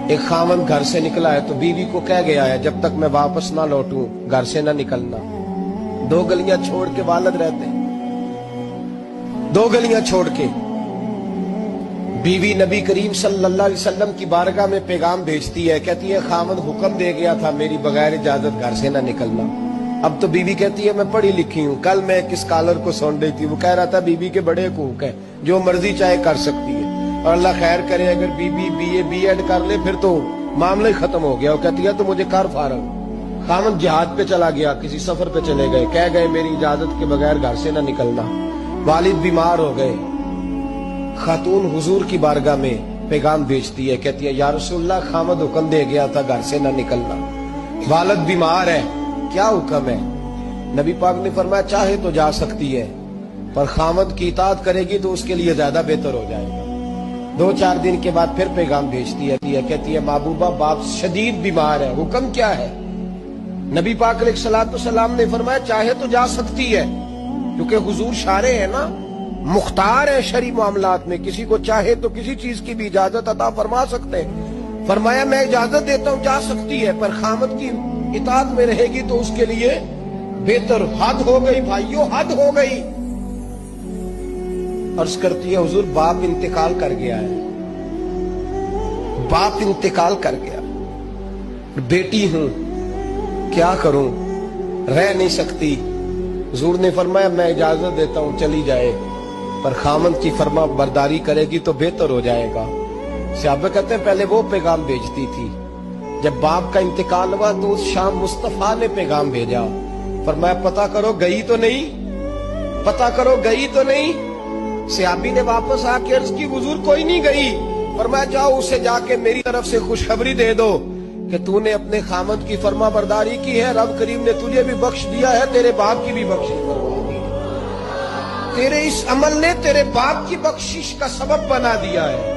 ایک خاوند گھر سے نکلا ہے تو بیوی کو کہہ گیا ہے جب تک میں واپس نہ لوٹوں گھر سے نہ نکلنا. 2 گلیاں چھوڑ کے والد رہتے ہیں. 2 گلیاں چھوڑ کے بیوی نبی کریم صلی اللہ علیہ وسلم کی بارگاہ میں پیغام بھیجتی ہے, کہتی ہے خاوند حکم دے گیا تھا میری بغیر اجازت گھر سے نہ نکلنا. اب تو بیوی کہتی ہے میں پڑھی لکھی ہوں. کل میں ایک اسکالر کو سن رہی تھی, وہ کہہ رہا تھا بیوی کے بڑے حقوق ہیں, جو مرضی چاہے کر سکتی ہے, اور اللہ خیر کرے اگر بیوی بی ایڈ کر لے پھر تو معاملہ ہی ختم ہو گیا. وہ کہتی ہے تو مجھے کر فارغ. خاوند جہاد پہ چلا گیا, کسی سفر پہ چلے گئے, کہہ گئے میری اجازت کے بغیر گھر سے نہ نکلنا. والد بیمار ہو گئے. خاتون حضور کی بارگاہ میں پیغام بھیجتی ہے, کہتی ہے یا رسول اللہ خاوند حکم دے گیا تھا گھر سے نہ نکلنا, والد بیمار ہے, کیا حکم ہے؟ نبی پاک نے فرمایا چاہے تو جا سکتی ہے, پر خاوند کی اطاعت کرے گی تو اس کے لیے زیادہ بہتر ہو جائے گا. 2-4 دن کے بعد پھر پیغام بھیجتی ہے, کہتی ہے محبوبہ باپ شدید بیمار ہے, حکم کیا ہے؟ نبی پاک علیہ الصلوۃ والسلام نے فرمایا چاہے تو جا سکتی ہے, کیونکہ حضور شارع ہے نا, مختار ہے شرعی معاملات میں, کسی کو چاہے تو کسی چیز کی بھی اجازت عطا فرما سکتے ہیں. فرمایا میں اجازت دیتا ہوں جا سکتی ہے, پر خاوند کی اطاعت میں رہے گی تو اس کے لیے بہتر. حد ہو گئی بھائیو, حد ہو گئی. عرض کرتی ہے حضور باپ انتقال کر گیا ہے, باپ انتقال کر گیا, بیٹی ہوں, کیا کروں, رہ نہیں سکتی. حضور نے فرمایا میں اجازت دیتا ہوں چلی جائے, پر خاوند کی فرما برداری کرے گی تو بہتر ہو جائے گا. صحابہ کہتے ہیں پہلے وہ پیغام بھیجتی تھی, جب باپ کا انتقال ہوا تو اس شام مصطفیٰ نے پیغام بھیجا, فرمایا پتہ کرو گئی تو نہیں, پتہ کرو گئی تو نہیں. صحابی نے واپس آ کے عرض کی حضور کوئی نہیں گئی. فرمایا جاؤ اسے جا کے میری طرف سے خوشخبری دے دو کہ تو نے اپنے خاوند کی فرما برداری کی ہے, رب کریم نے تجھے بھی بخش دیا ہے, تیرے باپ کی بھی بخشش فرما دی, تیرے اس عمل نے تیرے باپ کی بخشش کا سبب بنا دیا ہے.